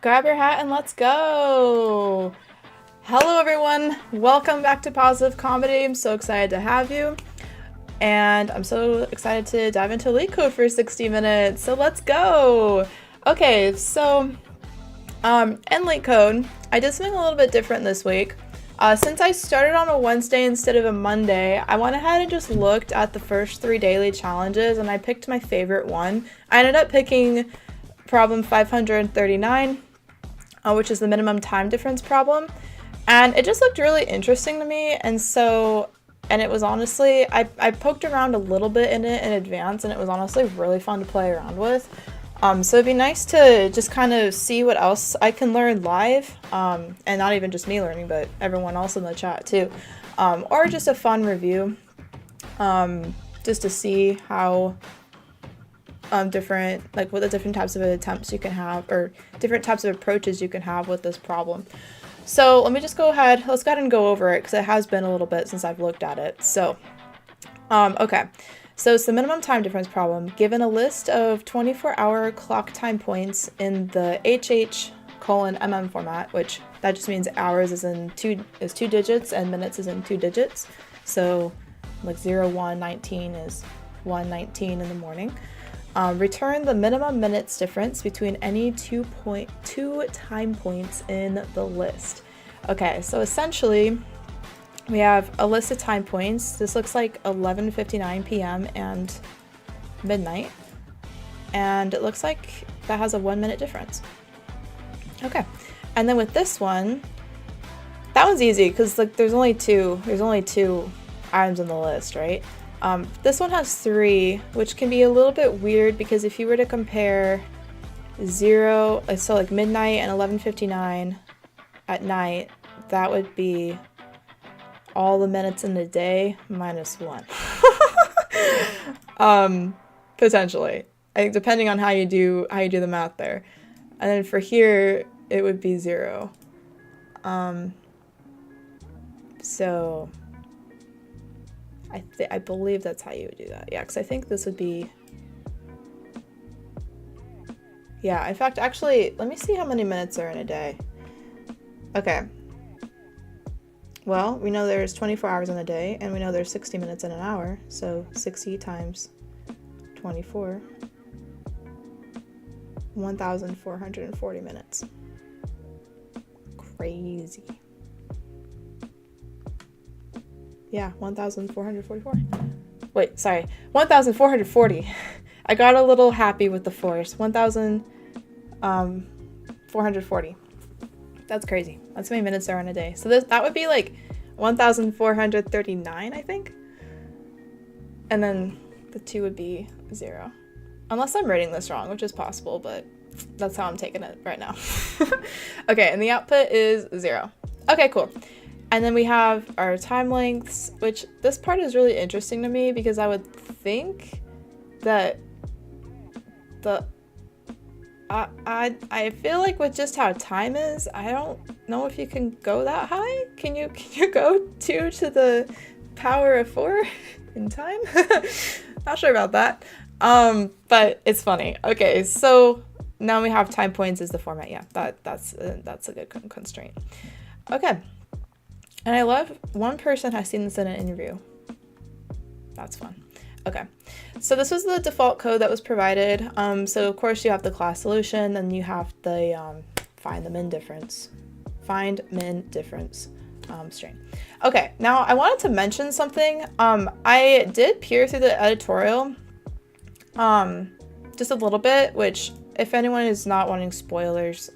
grab your hat and let's go! Hello everyone, welcome back to Pawsitive Comedy. I'm so excited to have you. And I'm so excited to dive into LeetCode for 60 minutes, so let's go! Okay, so in LeetCode, I did something a little bit different this week. Since I started on a Wednesday instead of a Monday, I went ahead and just looked at the first 3 daily challenges and I picked my favorite one. I ended up picking problem 539, which is the minimum time difference problem. And it just looked really interesting to me, and it was honestly, I poked around a little bit in it in advance, and it was honestly really fun to play around with. So it'd be nice to just kind of see what else I can learn live, and not even just me learning, but everyone else in the chat too. Or just a fun review, just to see how what the different types of attempts you can have, or different types of approaches you can have with this problem. So let me just let's go ahead and go over it, because it has been a little bit since I've looked at it. So, okay. So it's the minimum time difference problem. Given a list of 24-hour clock time points in the HH:MM format, which that just means hours is two digits and minutes is in 2 digits. So like 0119 is 1:19 in the morning. Return the minimum minutes difference between any two time points in the list. Okay, so essentially we have a list of time points. This looks like 11:59 p.m. and midnight, and it looks like that has a 1 minute difference. Okay, and then with this one, that one's easy because like there's only two items in the list, right? This one has 3, which can be a little bit weird, because if you were to compare so like midnight and 11:59 at night, that would be all the minutes in the day minus 1. Potentially. I think depending on how you do the math there. And then for here, it would be 0. So I believe that's how you would do that. Yeah, because I think this would be... Yeah, in fact, actually, let me see how many minutes are in a day. Okay. Well, we know there's 24 hours in a day, and we know there's 60 minutes in an hour, so 60 times 24. 1,440 minutes. Crazy. Yeah, 1,444. Wait, sorry. 1,440. I got a little happy with the fours. 1,440. That's crazy. That's how many minutes there are in a day. So that would be like 1,439, I think. And then the 2 would be 0. Unless I'm writing this wrong, which is possible, but that's how I'm taking it right now. Okay, and the output is 0. Okay, cool. And then we have our time lengths, which this part is really interesting to me, because I would think that I feel like with just how time is, I don't know if you can go that high. Can you go 2 to the power of 4 in time? Not sure about that. But it's funny. Okay, so now we have time points as the format. Yeah, that's a good constraint. Okay. And I love one person has seen this in an interview. That's fun. Okay, so this was the default code that was provided. So of course you have the class solution, then you have the find min difference string. Okay, now I wanted to mention something. I did peer through the editorial just a little bit, which if anyone is not wanting spoilers,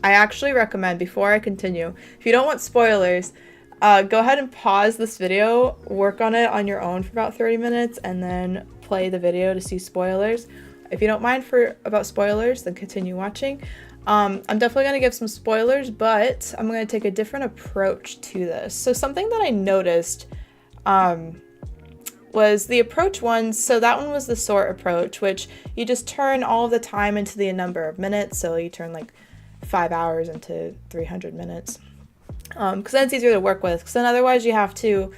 I actually recommend, before I continue, if you don't want spoilers, go ahead and pause this video, work on it on your own for about 30 minutes, and then play the video to see spoilers. If you don't mind about spoilers, then continue watching. I'm definitely going to give some spoilers, but I'm going to take a different approach to this. So something that I noticed was the approach one. So that one was the sort approach, which you just turn all of the time into the number of minutes. So you turn like 5 hours into 300 minutes. Because then it's easier to work with, because then otherwise you have to,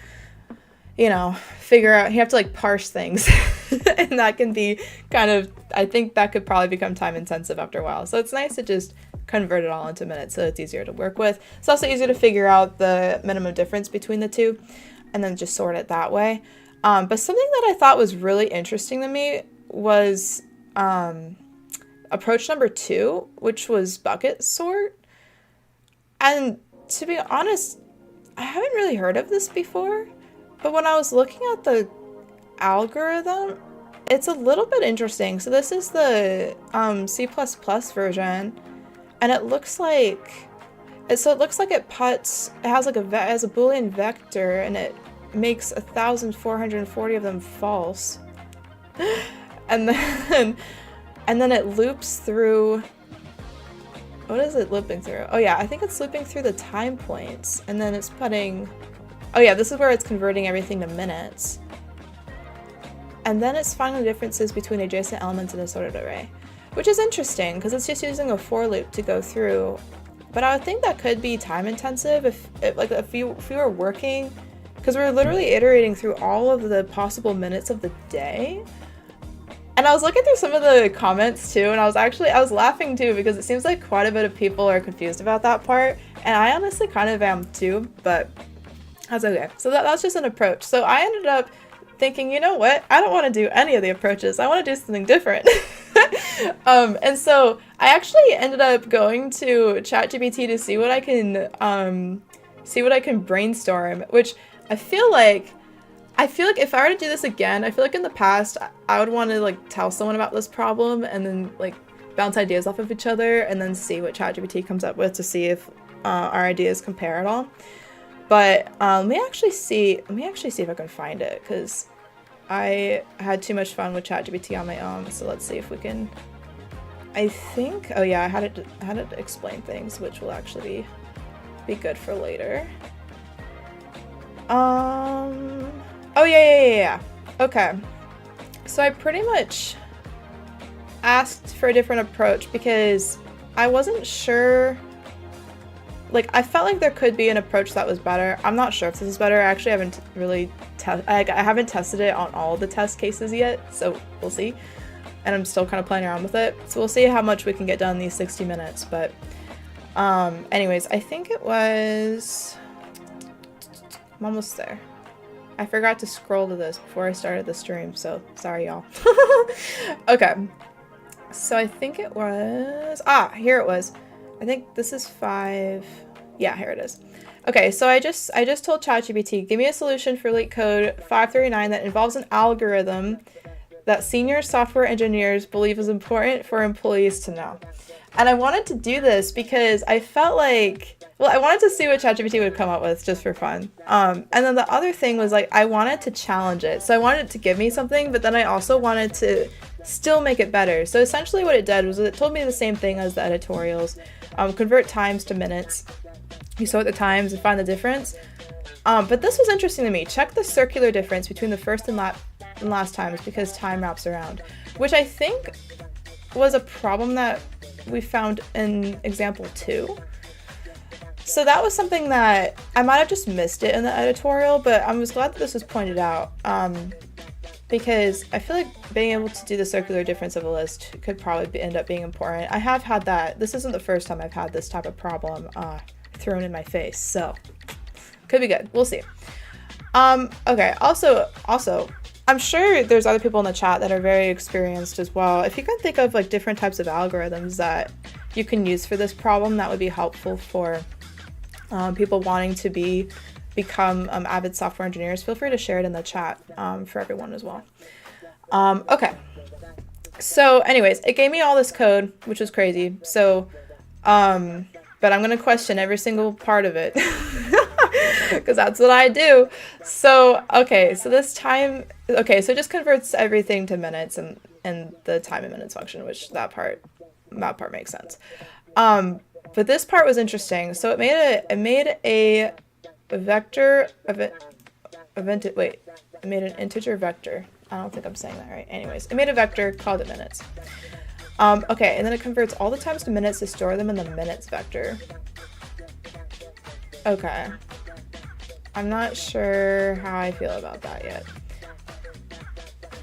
figure out, you have to like parse things. And that can be kind of, I think that could probably become time intensive after a while. So it's nice to just convert it all into minutes so it's easier to work with. It's also easier to figure out the minimum difference between the two and then just sort it that way. But something that I thought was really interesting to me was approach number 2, which was bucket sort. And to be honest, I haven't really heard of this before, but when I was looking at the algorithm, it's a little bit interesting. So this is the C++ version, and it looks like it has like it has a Boolean vector, and it makes 1,440 of them false, and then it loops through. What is it looping through? Oh yeah, I think it's looping through the time points, and then it's putting. Oh yeah, this is where it's converting everything to minutes. And then it's finding the differences between adjacent elements in a sorted array, which is interesting because it's just using a for loop to go through. But I would think that could be time intensive if you were working, because we're literally iterating through all of the possible minutes of the day. And I was looking through some of the comments too, and I was laughing too, because it seems like quite a bit of people are confused about that part, and I honestly kind of am too, but that's okay. So that's just an approach. So I ended up thinking, you know what? I don't want to do any of the approaches. I want to do something different. And so I actually ended up going to ChatGPT to see what I can brainstorm, which I feel like if I were to do this again, I feel like in the past I would want to like tell someone about this problem and then like bounce ideas off of each other and then see what ChatGPT comes up with to see if our ideas compare at all. But let me actually see if I can find it, because I had too much fun with ChatGPT on my own. So let's see if we can. I think. Oh yeah, I had it explain things, which will actually be good for later. Oh yeah. Okay. So I pretty much asked for a different approach because I wasn't sure. Like, I felt like there could be an approach that was better. I'm not sure if this is better. I actually haven't really I haven't tested it on all the test cases yet, so we'll see. And I'm still kind of playing around with it. So we'll see how much we can get done in these 60 minutes. But anyways, I think it was... I'm almost there. I forgot to scroll to this before I started the stream, so sorry, y'all. Okay. So I think it was... here it was. I think this is 5. Yeah, here it is. Okay, so I just told ChatGPT, give me a solution for LeetCode 539 that involves an algorithm that senior software engineers believe is important for employees to know. And I wanted to do this because I felt like, well, I wanted to see what ChatGPT would come up with just for fun. And then the other thing was like, I wanted to challenge it. So I wanted it to give me something, but then I also wanted to still make it better. So essentially what it did was it told me the same thing as the editorials. Convert times to minutes. You sort the times and find the difference. But this was interesting to me. Check the circular difference between the first and last times because time wraps around, which I think was a problem that we found in example 2. So that was something that I might have just missed it in the editorial, but I was glad that this was pointed out. Because I feel like being able to do the circular difference of a list could probably end up being important. I have had that. This isn't the first time I've had this type of problem thrown in my face, so could be good. We'll see. Okay, also, I'm sure there's other people in the chat that are very experienced as well. If you can think of like different types of algorithms that you can use for this problem, that would be helpful for people wanting to become avid software engineers. Feel free to share it in the chat for everyone as well. Okay, so anyways, it gave me all this code, which was crazy. So, but I'm gonna question every single part of it because that's what I do. So, okay, so this time, okay, so it just converts everything to minutes and the time in minutes function, which that part makes sense. But this part was interesting. So it made a vector of it. It made an integer vector. I don't think I'm saying that right. Anyways, it made a vector called it minutes. Okay, and then it converts all the times to minutes to store them in the minutes vector. Okay. I'm not sure how I feel about that yet.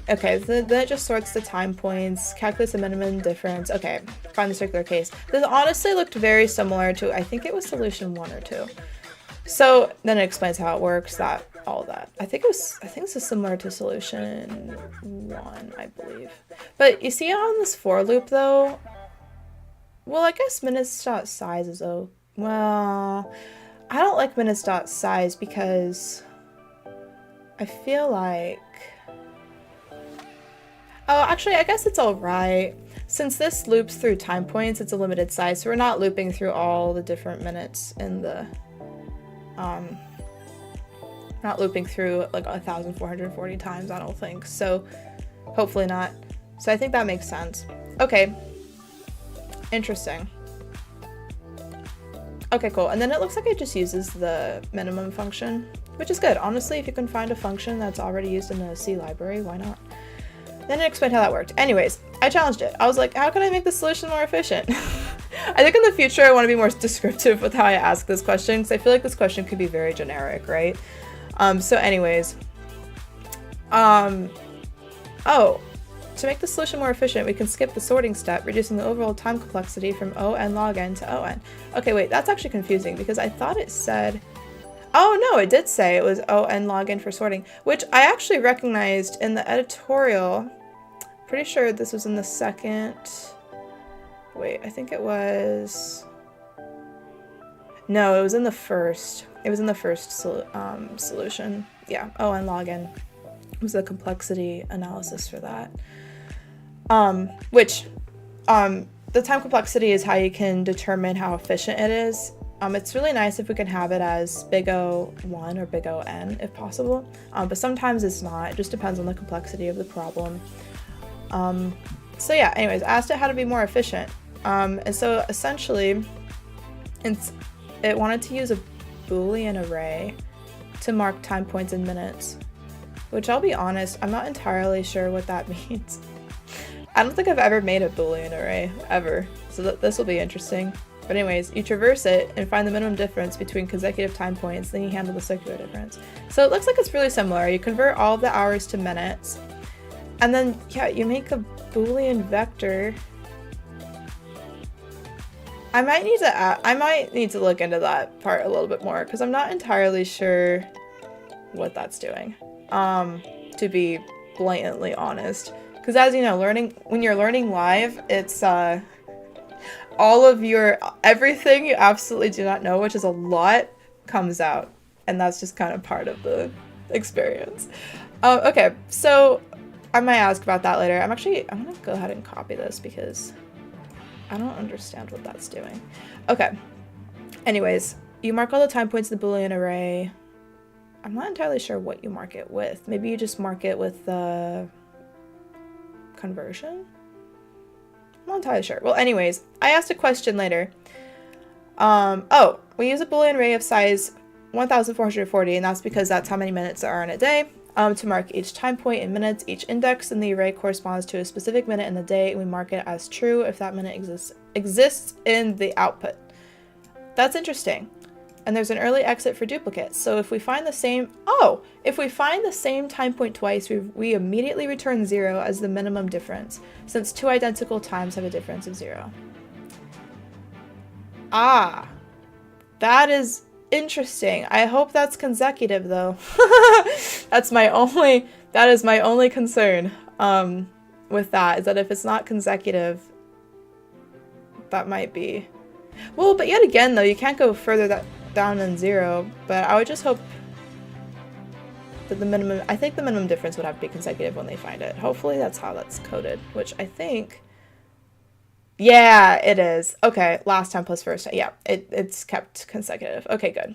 Okay, then it just sorts the time points, calculates the minimum difference. Okay, find the circular case. This honestly looked very similar to, I think it was solution 1 or 2. So then it explains how it works, all of that. I think this is similar to solution 1, I believe. But you see on this for loop though, well, I guess minutes.size is well, I don't like minutes.size because I feel like, oh, actually, I guess it's alright. Since this loops through time points, it's a limited size, so we're not looping through all the different minutes in the, not looping through like 1,440 times, I don't think. So hopefully not. So I think that makes sense. Okay. Interesting. Okay, cool. And then it looks like it just uses the minimum function, which is good. Honestly, if you can find a function that's already used in the C library, why not? Then it explained how that worked. Anyways, I challenged it. I was like, how can I make the solution more efficient? I think in the future I want to be more descriptive with how I ask this question, because I feel like this question could be very generic, right? So anyways, oh, to make the solution more efficient, we can skip the sorting step, reducing the overall time complexity from O(n) log n to O(n). Okay, wait, that's actually confusing because I thought it said, oh no, it did say it was O(n) log n for sorting, which I actually recognized in the editorial. Pretty sure this was in the second, wait, I think it was, no, it was in the first. It was in the first solution. Yeah, O(n) log n was the complexity analysis for that. The time complexity is how you can determine how efficient it is. It's really nice if we can have it as big O(1) or big O(n) if possible, but sometimes it's not. It just depends on the complexity of the problem. So yeah, anyways, I asked it how to be more efficient. And so essentially, it wanted to use a Boolean array to mark time points in minutes, which I'll be honest, I'm not entirely sure what that means. I don't think I've ever made a Boolean array, ever, so this will be interesting. But anyways, you traverse it and find the minimum difference between consecutive time points, then you handle the circular difference. So it looks like it's really similar. You convert all of the hours to minutes, and then, yeah, you make a Boolean vector. I might need to look into that part a little bit more, because I'm not entirely sure what that's doing, to be blatantly honest. Because as you know, when you're learning live, it's all of everything you absolutely do not know, which is a lot, comes out, and that's just kind of part of the experience. Okay, so I might ask about that later. I'm gonna go ahead and copy this because I don't understand what that's doing. Okay, anyways, you mark all the time points in the Boolean array. I'm not entirely sure what you mark it with. Maybe you just mark it with the conversion? I'm not entirely sure. Well, anyways, I asked a question later. Oh, we use a Boolean array of size 1,440, and that's because that's how many minutes there are in a day. To mark each time point in minutes, each index in the array corresponds to a specific minute in the day, and we mark it as true if that minute exists in the output. That's interesting. And there's an early exit for duplicates. So if we find the same, time point twice, we immediately return 0 as the minimum difference, since two identical times have a difference of 0. Ah, that is interesting. I hope that's consecutive though. That is my only concern with that, is that if it's not consecutive, that might be, well, but yet again though, you can't go further down than 0, but I would just hope that I think the minimum difference would have to be consecutive when they find it. Hopefully that's how that's coded, which I think, yeah, it is. Okay, last time plus first time. Yeah, it's kept consecutive. Okay, good.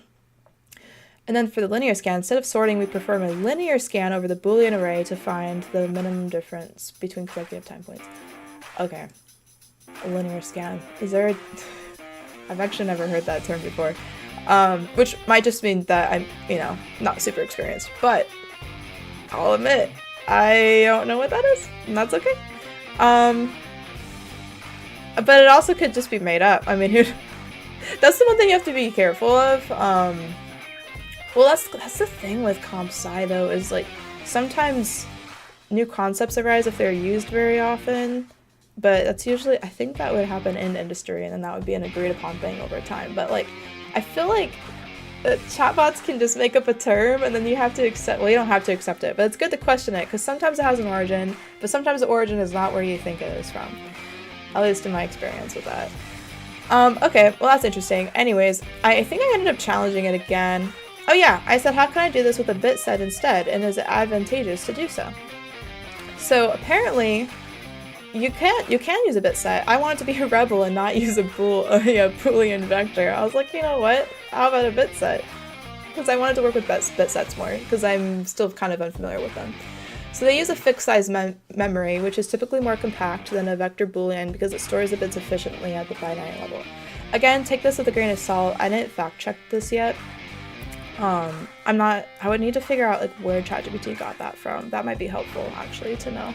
And then for the linear scan, instead of sorting, we perform a linear scan over the Boolean array to find the minimum difference between consecutive time points. Okay, a linear scan. I've actually never heard that term before. Which might just mean that I'm, not super experienced, but I'll admit, I don't know what that is, and that's okay. But it also could just be made up. I mean, that's the one thing you have to be careful of. Well, that's the thing with comp sci though, is like, sometimes new concepts arise if they're used very often, but that's usually, I think that would happen in industry, and then that would be an agreed upon thing over time. But like, I feel like chatbots can just make up a term and then you have to accept, well, you don't have to accept it, but it's good to question it because sometimes it has an origin, but sometimes the origin is not where you think it is from. At least in my experience with that. Okay, well that's interesting. Anyways, I think I ended up challenging it again. Oh yeah, I said how can I do this with a bit set instead, and is it advantageous to do so? So apparently you can use a bit set. I wanted to be a rebel and not use a Boolean vector. I was like, you know what? How about a bit set? Because I wanted to work with bit sets more, because I'm still kind of unfamiliar with them. So they use a fixed size memory, which is typically more compact than a vector Boolean because it stores the bits efficiently at the binary level. Again, take this with a grain of salt. I didn't fact check this yet. I would need to figure out like where ChatGPT got that from. That might be helpful actually to know.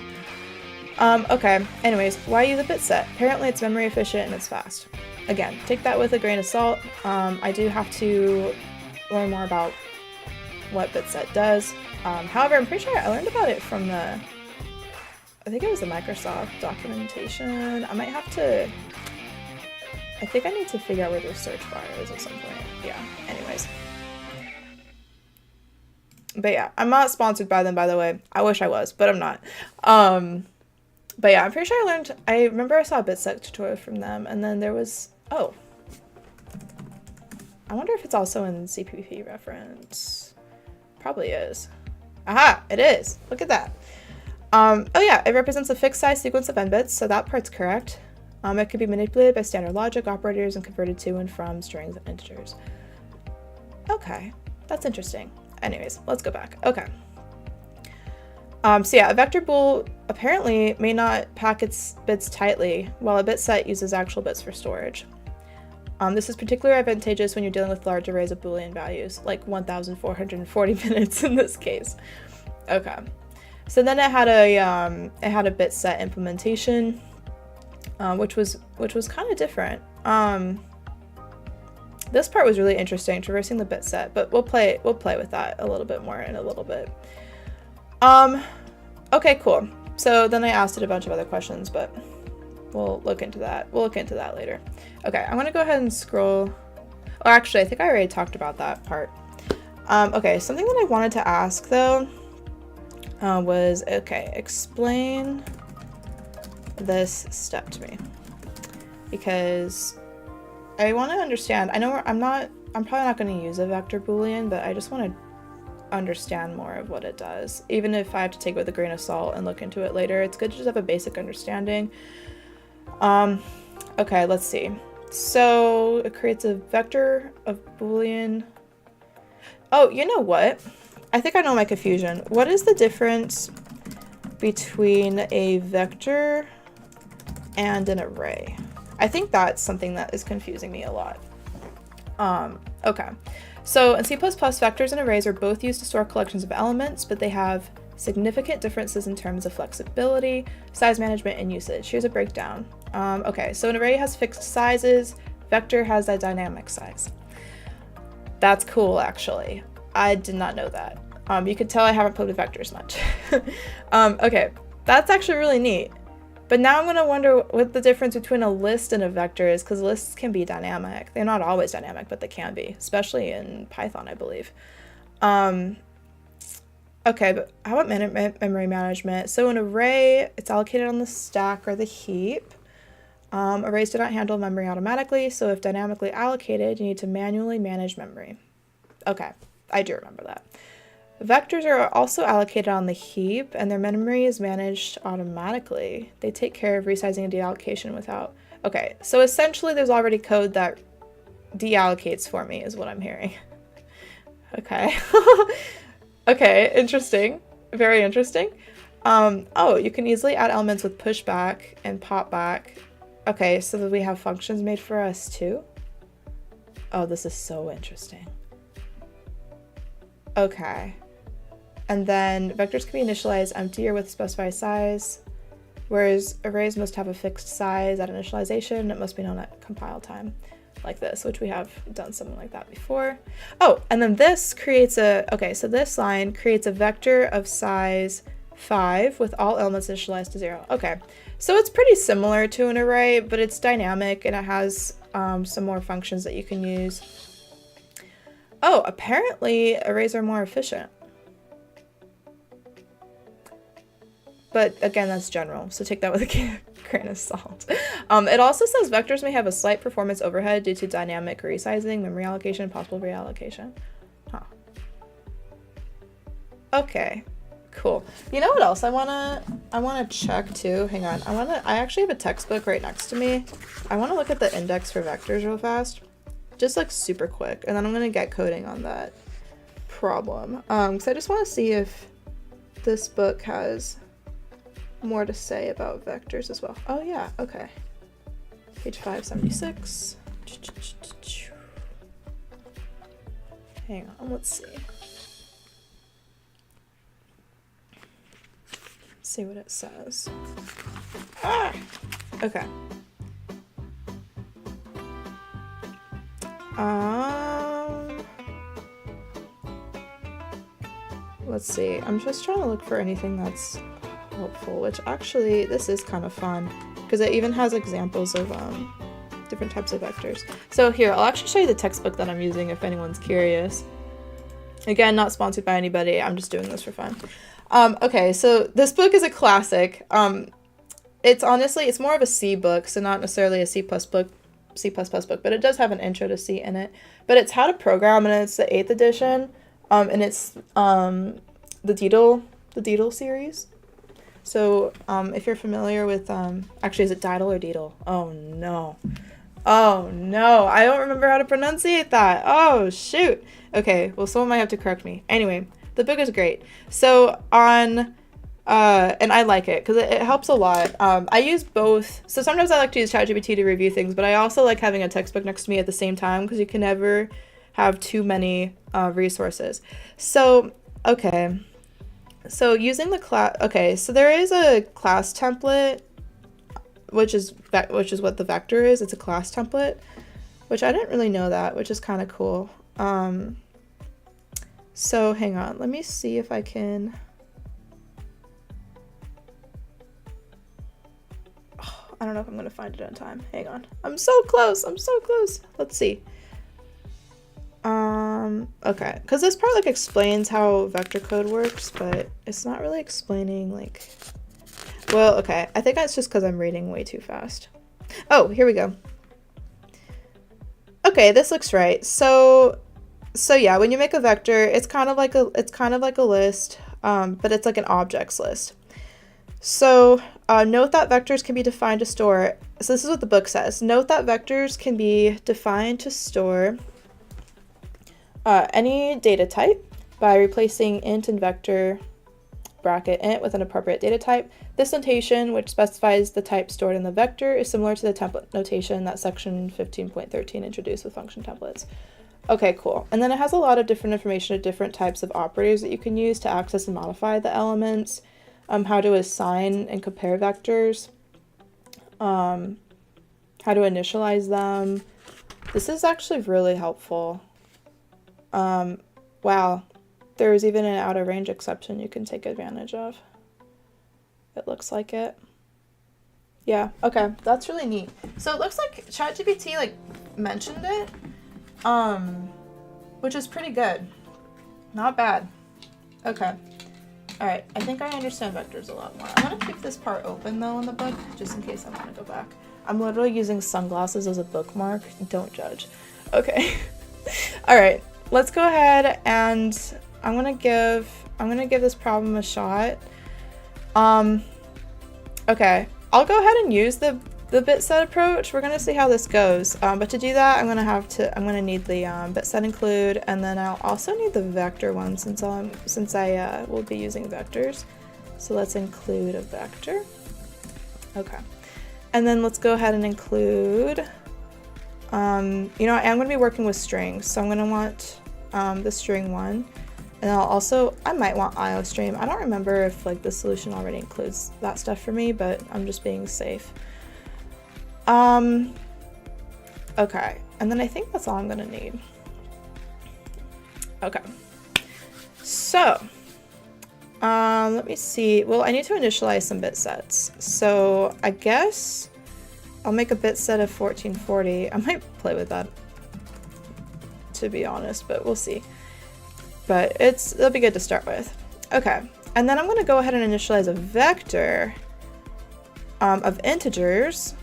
Okay, anyways, why use a bit set? Apparently it's memory efficient and it's fast. Again, take that with a grain of salt. I do have to learn more about what bit set does. However, I'm pretty sure I learned about it from I think it was the Microsoft documentation. I might have to, I think I need to figure out where their search bar is at some point. Yeah, anyways. But yeah, I'm not sponsored by them, by the way. I wish I was, but I'm not. But yeah, I'm pretty sure I remember I saw a bit set tutorial from them, and then there was, oh. I wonder if it's also in CPP reference. Probably is. Aha, it is. Look at that. Oh yeah, it represents a fixed size sequence of n bits, so that part's correct. It can be manipulated by standard logic operators and converted to and from strings and integers. Okay, that's interesting. Anyways, let's go back. Okay. So yeah, a vector bool apparently may not pack its bits tightly, while a bit set uses actual bits for storage. This is particularly advantageous when you're dealing with large arrays of Boolean values, like 1,440 minutes in this case. Okay, so then it had a bit set implementation, which was kind of different. This part was really interesting, traversing the bit set, but we'll play with that a little bit more in a little bit. Okay, cool. So then I asked it a bunch of other questions, but we'll look into that. We'll look into that later. Okay, I'm gonna go ahead and scroll. Oh, actually, I think I already talked about that part. Okay, something that I wanted to ask though was, okay, explain this step to me, because I want to understand. I know I'm probably not going to use a vector Boolean, but I just want to understand more of what it does. Even if I have to take it with a grain of salt and look into it later, it's good to just have a basic understanding. Okay, let's see. So it creates a vector of Boolean. Oh, you know what? I think I know my confusion. What is the difference between a vector and an array? I think that's something that is confusing me a lot. Okay. So in C++, vectors and arrays are both used to store collections of elements, but they have significant differences in terms of flexibility, size management, and usage. Here's a breakdown. Okay, so an array has fixed sizes, vector has a dynamic size. That's cool, actually. I did not know that. You could tell I haven't played with vectors much. Okay, that's actually really neat. But now I'm going to wonder what the difference between a list and a vector is, because lists can be dynamic. They're not always dynamic, but they can be, especially in Python, I believe. Okay, but how about memory management? So an array, it's allocated on the stack or the heap. Arrays do not handle memory automatically, so if dynamically allocated, you need to manually manage memory. Okay, I do remember that. Vectors are also allocated on the heap, and their memory is managed automatically. They take care of resizing and deallocation without... Okay, so essentially there's already code that deallocates for me, is what I'm hearing. Okay. Okay, interesting. Very interesting. Oh, you can easily add elements with pushback and popback. Okay, so that we have functions made for us too? Oh, this is so interesting. Okay. And then vectors can be initialized empty or with specified size, whereas arrays must have a fixed size at initialization. It must be known at compile time, like this, which we have done something like that before. Oh, and then this creates a, okay, so this line creates a vector of size 5 with all elements initialized to 0. Okay, so it's pretty similar to an array, but it's dynamic and it has some more functions that you can use. Oh, apparently arrays are more efficient. But again, that's general, so take that with a grain of salt. It also says vectors may have a slight performance overhead due to dynamic resizing, memory allocation, possible reallocation. Huh. Okay, cool. You know what else I wanna check too? Hang on. I actually have a textbook right next to me. I wanna look at the index for vectors real fast. Just like super quick, and then I'm gonna get coding on that problem. So I just wanna see if this book has more to say about vectors as well. Oh yeah, okay. Page 576. Hang on, let's see. See what it says. Ah! Okay. Let's see. I'm just trying to look for anything that's helpful, which actually this is kind of fun because it even has examples of different types of vectors. So here, I'll actually show you the textbook that I'm using if anyone's curious. Again, not sponsored by anybody. I'm just doing this for fun. Okay, so this book is a classic. It's more of a C book, so not necessarily a C++ book, but it does have an intro to C in it. But it's How to Program, and it's the 8th edition, and it's the Deedle series. So if you're familiar with, actually, is it Deedle or Deedle? Oh no. Oh no, I don't remember how to pronunciate that. Oh shoot. Okay, well someone might have to correct me. Anyway, the book is great. So and I like it because it helps a lot. I use both. So sometimes I like to use ChatGPT to review things, but I also like having a textbook next to me at the same time because you can never have too many resources. So, okay. So using the class, okay, so there is a class template, which is what the vector is. It's a class template, which I didn't really know that, which is kind of cool. So hang on, let me see if I can. Oh, I don't know if I'm gonna find it on time. Hang on, I'm so close. I'm so close. Let's see. Okay, because this part like explains how vector code works, but it's not really explaining like, well, okay, I think that's just because I'm reading way too fast. Oh, here we go. Okay, this looks right. So yeah, when you make a vector, it's kind of like a list, but it's like an objects list. So note that vectors can be defined to store. So this is what the book says. Note that vectors can be defined to store any data type by replacing int and vector bracket int with an appropriate data type. This notation, which specifies the type stored in the vector, is similar to the template notation that section 15.13 introduced with function templates. Okay, cool. And then it has a lot of different information of different types of operators that you can use to access and modify the elements, how to assign and compare vectors, how to initialize them. This is actually really helpful. Wow, there's even an out of range exception you can take advantage of. It looks like it. Yeah, okay, that's really neat. So it looks like ChatGPT like mentioned it, which is pretty good. Not bad. Okay. All right, I think I understand vectors a lot more. I'm gonna keep this part open though in the book, just in case I wanna go back. I'm literally using sunglasses as a bookmark. Don't judge. Okay. All right. Let's go ahead and I'm gonna give this problem a shot. Okay, I'll go ahead and use the bit set approach. We're gonna see how this goes. But to do that, I'm gonna need the bit set include, and then I'll also need the vector one since I will be using vectors. So let's include a vector. Okay, and then let's go ahead and include. I'm going to be working with strings, so I'm going to want the string one, and I might want IOStream. I don't remember if like the solution already includes that stuff for me, but I'm just being safe. Okay, and then I think that's all I'm going to need. Okay, so Let me see. Well, I need to initialize some bit sets. So I guess I'll make a bit set of 1440. I might play with that, to be honest, but we'll see. But it'll be good to start with. Okay, and then I'm gonna go ahead and initialize a vector of integers,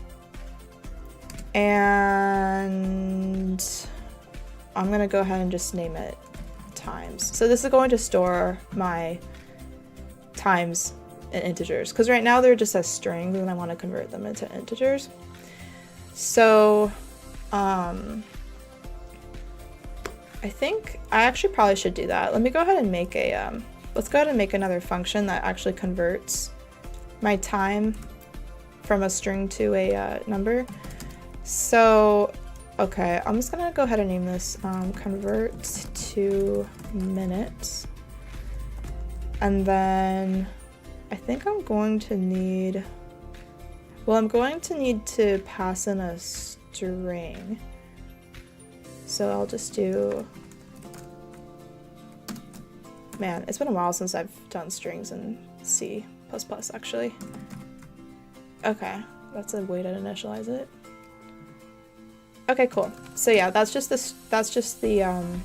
and I'm gonna go ahead and just name it times. So this is going to store my times in integers, because right now they're just as strings and I want to convert them into integers. So I think I actually probably should do that. Let me go ahead and make a let's go ahead and make another function that actually converts my time from a string to a number. So okay, I'm just gonna go ahead and name this convert to minutes. And then I think I'm going to need, well, I'm going to need to pass in a string. So I'll just do, man, it's been a while since I've done strings in C++ actually. Okay, that's a way to initialize it. Okay, cool. So yeah, that's just the string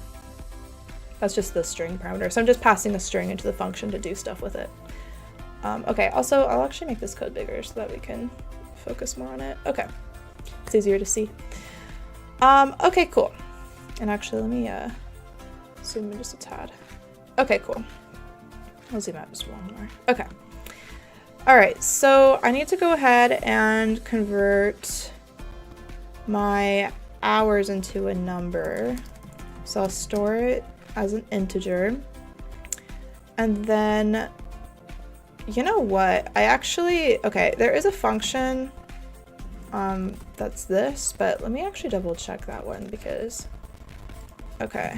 parameter. So I'm just passing a string into the function to do stuff with it. Okay, also I'll actually make this code bigger so that we can focus more on it. Okay, it's easier to see. Okay, cool. And actually let me zoom in just a tad. Okay, cool. I'll zoom out just one more. Okay. All right, so I need to go ahead and convert my hours into a number. So I'll store it as an integer. And then, you know what? I actually, okay, there is a function that's this, but let me actually double check that one because, okay.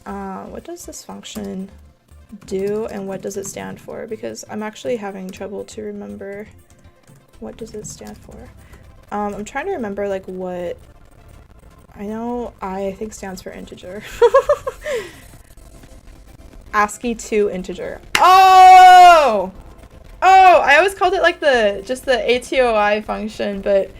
What does this function do and what does it stand for? Because I'm actually having trouble to remember what does it stand for. I'm trying to remember like what, I know I think stands for integer. ASCII to integer. Oh! Oh, I always called it like just the ATOI function, but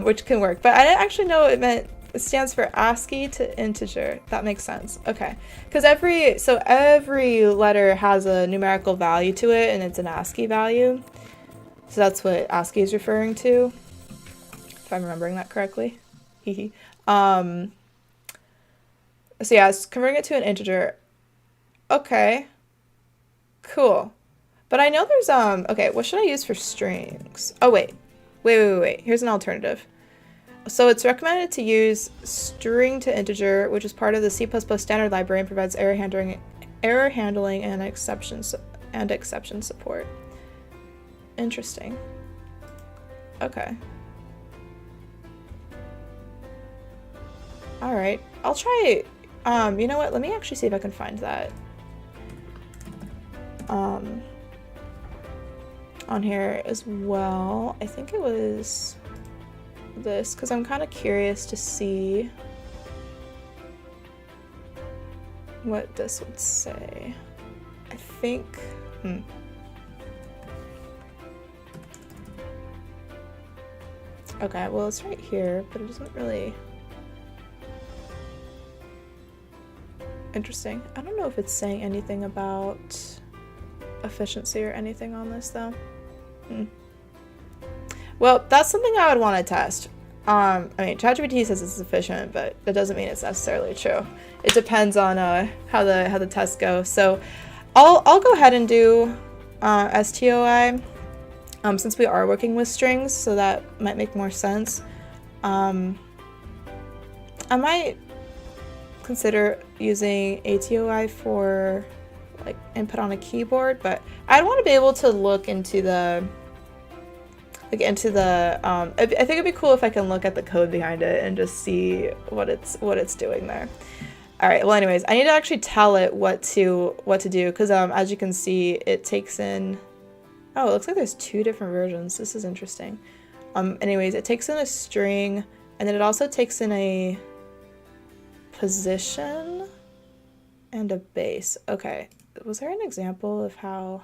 which can work. But I didn't actually know it stands for ASCII to integer. That makes sense. Okay. Because every letter has a numerical value to it and it's an ASCII value. So that's what ASCII is referring to, if I'm remembering that correctly. So yeah, it's converting it to an integer. Okay, cool. But I know there's, okay, what should I use for strings? Oh, wait. Here's an alternative. So it's recommended to use string to integer, which is part of the C++ standard library and provides error handling and exception support. Interesting. Okay. All right, I'll try, you know what, let me actually see if I can find that on here as well. I think it was this, because I'm kind of curious to see what this would say. I think, okay, well, it's right here, but it doesn't really... Interesting. I don't know if it's saying anything about efficiency or anything on this, though. Well, that's something I would want to test. I mean, ChatGPT says it's efficient, but that doesn't mean it's necessarily true. It depends on how the tests go. So I'll go ahead and do STOI since we are working with strings, so that might make more sense. I might consider using ATOI for like input on a keyboard, but I'd want to be able to look into the I think it'd be cool if I can look at the code behind it and just see what it's doing there. All right, well, anyways, I need to actually tell it what to do, because as you can see, it takes in, oh, it looks like there's two different versions. This is interesting. Anyways, it takes in a string, and then it also takes in a position and a base. Okay, was there an example of how?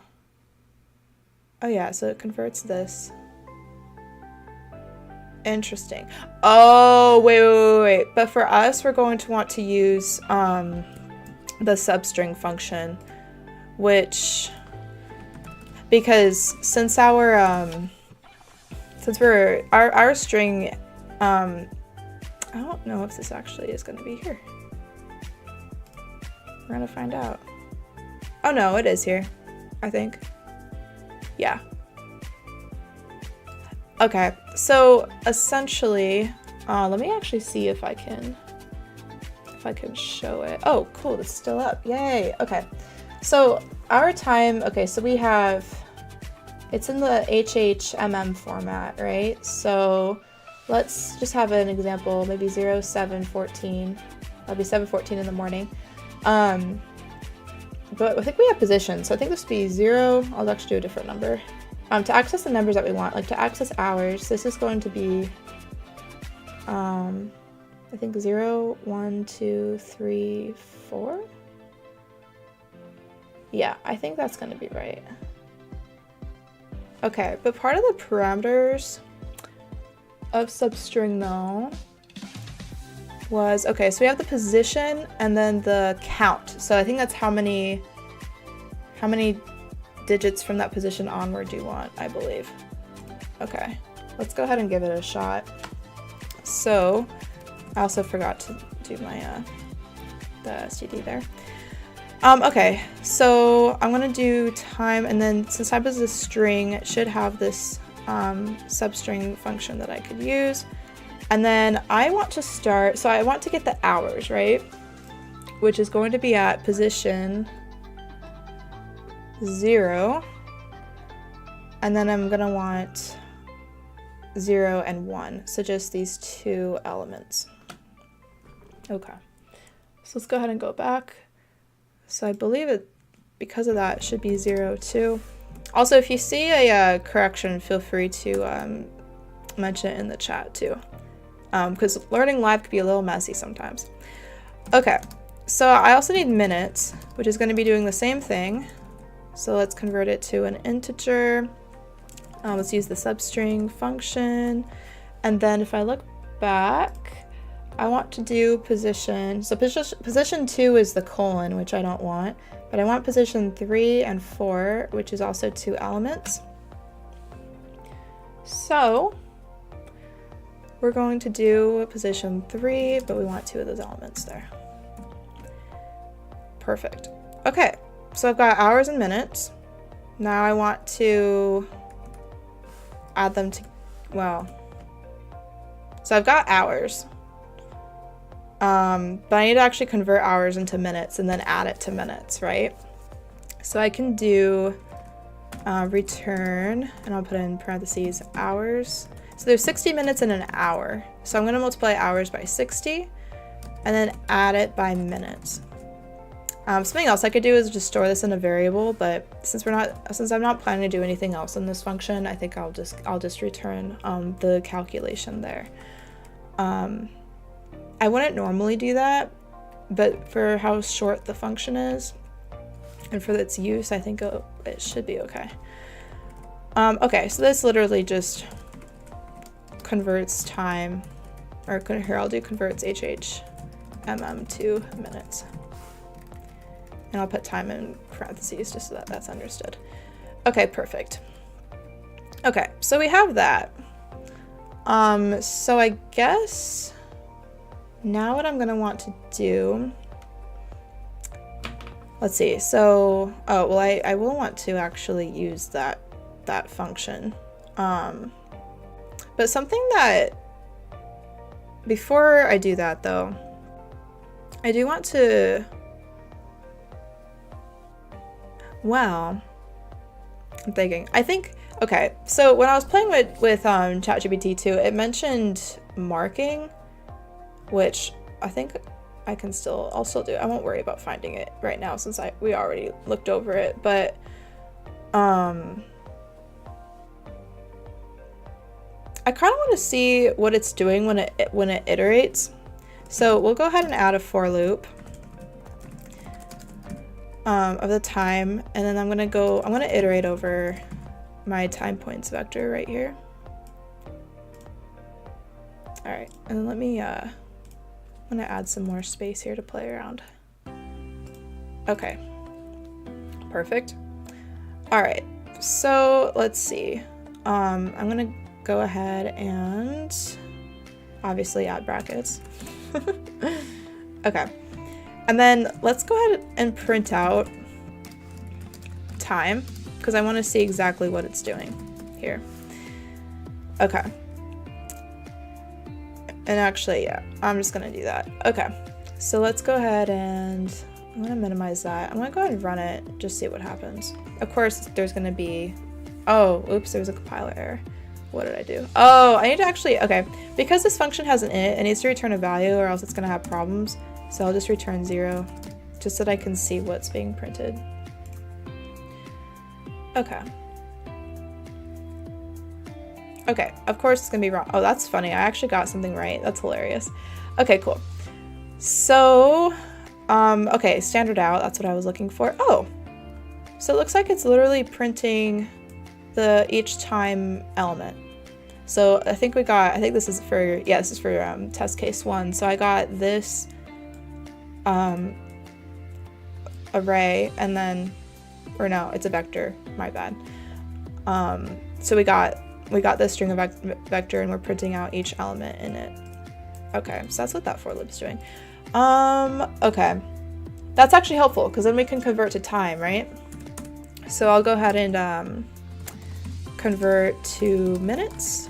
Oh yeah, so it converts this. Interesting. Oh, wait. But for us, we're going to want to use the substring function, which, because since our string, I don't know if this actually is going to be here. We're going to find out. Oh no, it is here, I think. Yeah. Okay, so essentially, let me actually see if I can show it. Oh, cool, it's still up. Yay. Okay. So our time, okay, so we have, it's in the HHMM format, right? So let's just have an example, maybe 0714. That'll be 7:14 in the morning. But I think we have position, so I think this would be 0. I'll actually do a different number. To access the numbers that we want, like to access hours, this is going to be, I think 0, 1, 2, 3, 4. Yeah, I think that's going to be right. Okay, but part of the parameters of substring though was, okay, so we have the position and then the count. So I think that's how many digits from that position onward do you want, I believe. Okay, let's go ahead and give it a shot. So I also forgot to do my the STD there. Okay, so I'm gonna do time, and then since type is a string, it should have this substring function that I could use. And then I want to start, so I want to get the hours, right? Which is going to be at position 0. And then I'm gonna want 0 and 1. So just these two elements. Okay, so let's go ahead and go back. So I believe it, because of that, it should be 0, 2. Also, if you see a correction, feel free to mention it in the chat too. Because learning live could be a little messy sometimes. Okay, so I also need minutes, which is going to be doing the same thing. So let's convert it to an integer. Let's use the substring function. And then if I look back, I want to do position. So position 2 is the colon, which I don't want, but I want position 3 and 4, which is also 2 elements. So we're going to do position 3, but we want 2 of those elements there. Perfect. Okay, so I've got hours and minutes. Now I want to add them to, well, so I've got hours. But I need to actually convert hours into minutes and then add it to minutes, right? So I can do return, and I'll put in parentheses hours. So there's 60 minutes in an hour. So I'm going to multiply hours by 60 and then add it by minutes. Something else I could do is just store this in a variable, but since I'm not planning to do anything else in this function, I think I'll just return the calculation there. I wouldn't normally do that, but for how short the function is and for its use, I think it should be okay. Okay, so this literally just converts time, or here I'll do converts HHMM to minutes. And I'll put time in parentheses just so that that's understood. Okay, perfect. Okay, so we have that. So I guess now what I'm gonna want to do, let's see, so, oh, well, I will want to actually use that function. But something that, before I do that though, I do want to, well, I'm thinking, okay, so when I was playing with ChatGPT 2, it mentioned marking, which I think I'll still do. I won't worry about finding it right now since we already looked over it, but I kind of want to see what it's doing when it iterates. So we'll go ahead and add a for loop. of the time, and then I'm gonna iterate over my time points vector right here. All right, and then let me, I'm gonna add some more space here to play around. Okay, perfect. All right, so let's see. I'm gonna go ahead and obviously add brackets. Okay, and then let's go ahead and print out time because I want to see exactly what it's doing here. Okay. And actually, yeah, I'm just gonna do that. Okay, so let's go ahead and I'm gonna minimize that. I'm gonna go ahead and run it, just see what happens. Of course, there's gonna be, oh, oops, there was a compiler error. What did I do? Oh, I need to actually, okay, because this function has an int, it needs to return a value or else it's gonna have problems. So I'll just return 0, just so that I can see what's being printed. Okay. Okay, of course it's gonna be wrong. Oh, that's funny. I actually got something right. That's hilarious. Okay, cool. So, okay, standard out. That's what I was looking for. Oh, so it looks like it's literally printing each time element. So I think this is for, yeah, this is for test case 1. So I got this array and then, or no, it's a vector, my bad. So we got this string of vector and we're printing out each element in it. Okay, so that's what that for loop's doing. Okay, that's actually helpful because then we can convert to time, right? So I'll go ahead and convert to minutes.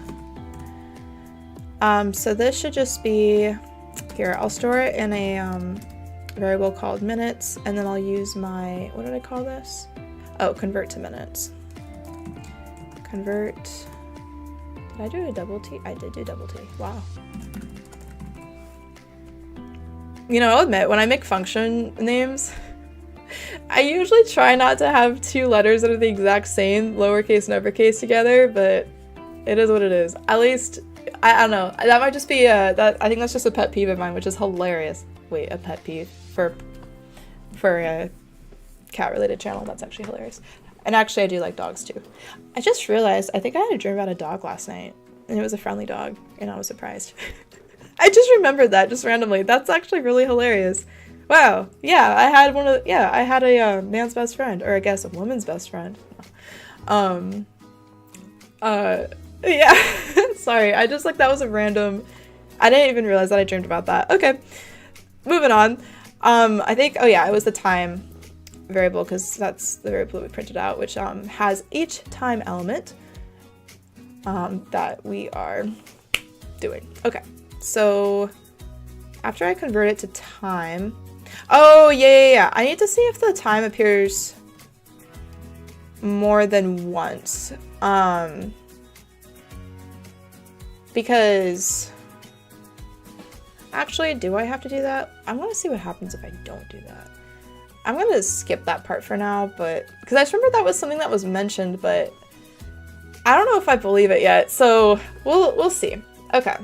So this should just be, here, I'll store it in a variable called minutes, and then I'll use my, what did I call this? Oh, convert to minutes. Convert. Did I do a double T? I did do double T. Wow. You know, I'll admit, when I make function names, I usually try not to have 2 letters that are the exact same, lowercase and uppercase together, but it is what it is. At least, I don't know. That might just be I think that's just a pet peeve of mine, which is hilarious. Wait, a pet peeve for a cat-related channel. That's actually hilarious. And actually, I do like dogs too. I just realized, I think I had a dream about a dog last night, and it was a friendly dog, and I was surprised. I just remembered that just randomly. That's actually really hilarious. Wow. Yeah, I had a man's best friend, or I guess a woman's best friend. Yeah. Sorry, I just, like, that was a random, I didn't even realize that I dreamed about that. Okay, moving on. I think, oh yeah, it was the time variable, because that's the variable that we printed out, which has each time element that we are doing. Okay, so after I convert it to time, oh yeah, I need to see if the time appears more than once, because actually, do I have to do that? I want to see what happens if I don't do that. I'm gonna skip that part for now, but because I just remember that was something that was mentioned, but I don't know if I believe it yet, so we'll see. Okay.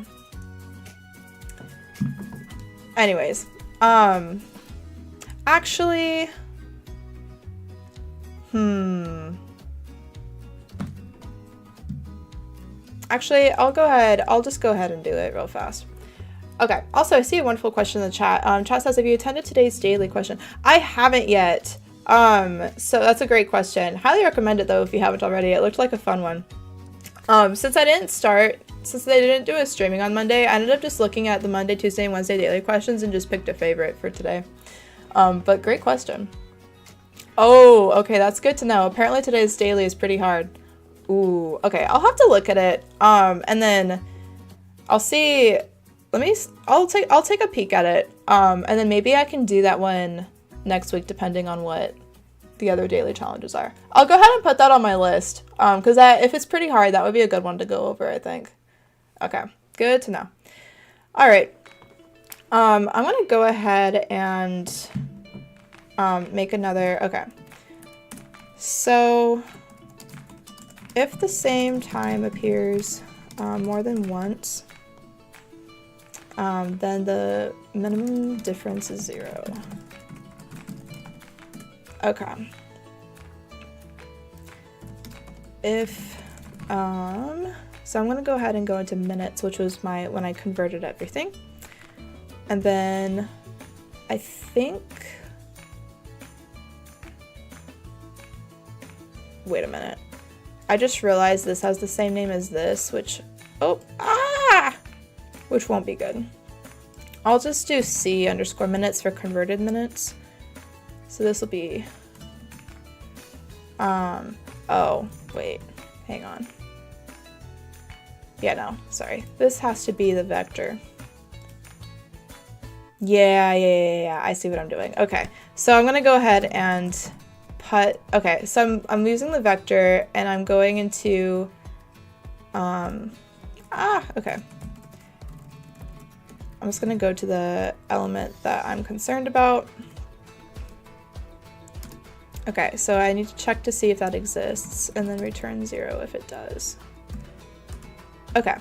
Anyways, actually, actually, I'll just go ahead and do it real fast. Okay, also, I see a wonderful question in the chat. Chat says, have you attended today's daily question? I haven't yet. So that's a great question. Highly recommend it, though, if you haven't already. It looked like a fun one. Since they didn't do a streaming on Monday, I ended up just looking at the Monday, Tuesday, and Wednesday daily questions and just picked a favorite for today. But great question. Oh, okay, that's good to know. Apparently today's daily is pretty hard. Ooh, okay, I'll have to look at it. And then I'll see... I'll take a peek at it, and then maybe I can do that one next week, depending on what the other daily challenges are. I'll go ahead and put that on my list, because if it's pretty hard, that would be a good one to go over, I think. Okay, good to know. All right, I'm gonna go ahead and make another. Okay, so if the same time appears more than once, then the minimum difference is 0. Okay. If, so I'm gonna go ahead and go into minutes, which was when I converted everything. And then I think, wait a minute. I just realized this has the same name as this, which, which won't be good. I'll just do C_minutes for converted minutes. So this will be, oh, wait, hang on. Yeah, no, sorry. This has to be the vector. Yeah, I see what I'm doing. Okay, so I'm gonna go ahead and okay, so I'm using the vector and I'm going into, okay. I'm just gonna go to the element that I'm concerned about. Okay, so I need to check to see if that exists and then return 0 if it does. Okay,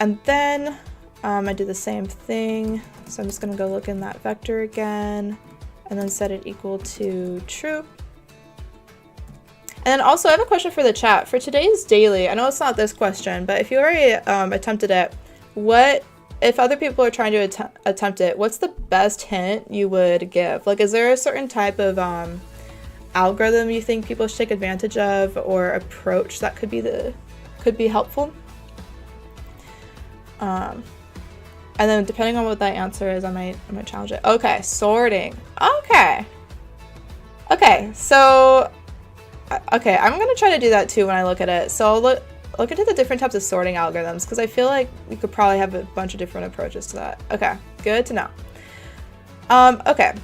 and then I do the same thing. So I'm just gonna go look in that vector again and then set it equal to true. And then also I have a question for the chat. For today's daily, I know it's not this question, but if you already attempted it, if other people are trying to attempt it, what's the best hint you would give? Like, is there a certain type of algorithm you think people should take advantage of, or approach that could be helpful? And then depending on what that answer is, I might challenge it. Okay, sorting. Okay, so I'm gonna try to do that too when I look at it. So I'll look into the different types of sorting algorithms, because I feel like we could probably have a bunch of different approaches to that. Okay, good to know. Okay,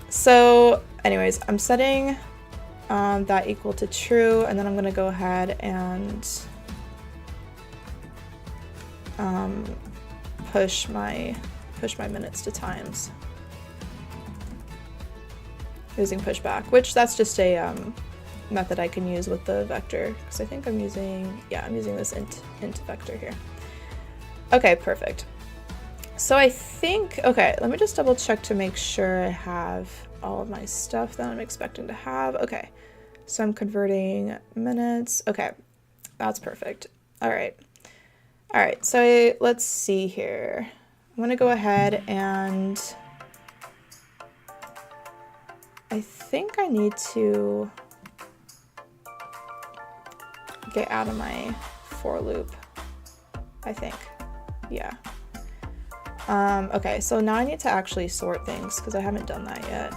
so anyways, I'm setting that equal to true, and then I'm gonna go ahead and push my minutes to times using pushback, which that's just a method I can use with the vector, because I think I'm using this int vector here. Okay, perfect. So I think, okay, let me just double check to make sure I have all of my stuff that I'm expecting to have. Okay, so I'm converting minutes. Okay, that's perfect. All right, so let's see here. I'm gonna go ahead and I think I need to get out of my for loop, I think. Yeah. Okay, so now I need to actually sort things, because I haven't done that yet.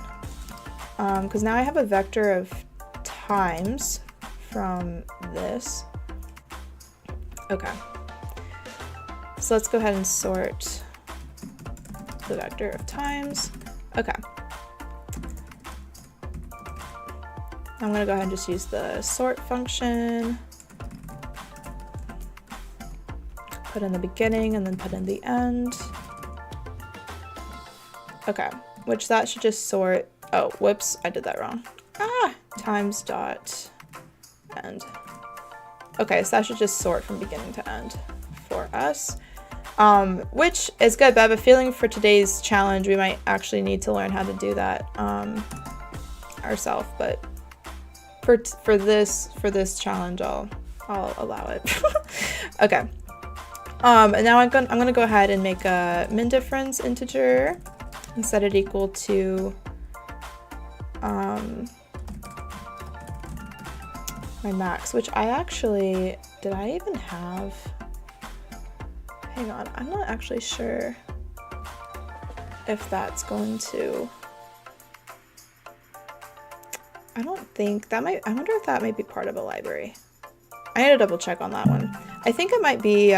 Because now I have a vector of times from this. Okay. So let's go ahead and sort the vector of times. Okay. I'm gonna go ahead and just use the sort function. Put in the beginning and then put in the end. Okay, which that should just sort, oh, whoops, I did that wrong. Times dot end. Okay, so that should just sort from beginning to end for us. Which is good, but I have a feeling for today's challenge we might actually need to learn how to do that ourselves, but for this challenge I'll allow it. Okay. And now I'm gonna go ahead and make a min difference integer and set it equal to my max, which I actually, did I even have, hang on, I'm not actually sure if that's going to, I don't think that might, I wonder if that might be part of a library. I need to double check on that one. I think it might be,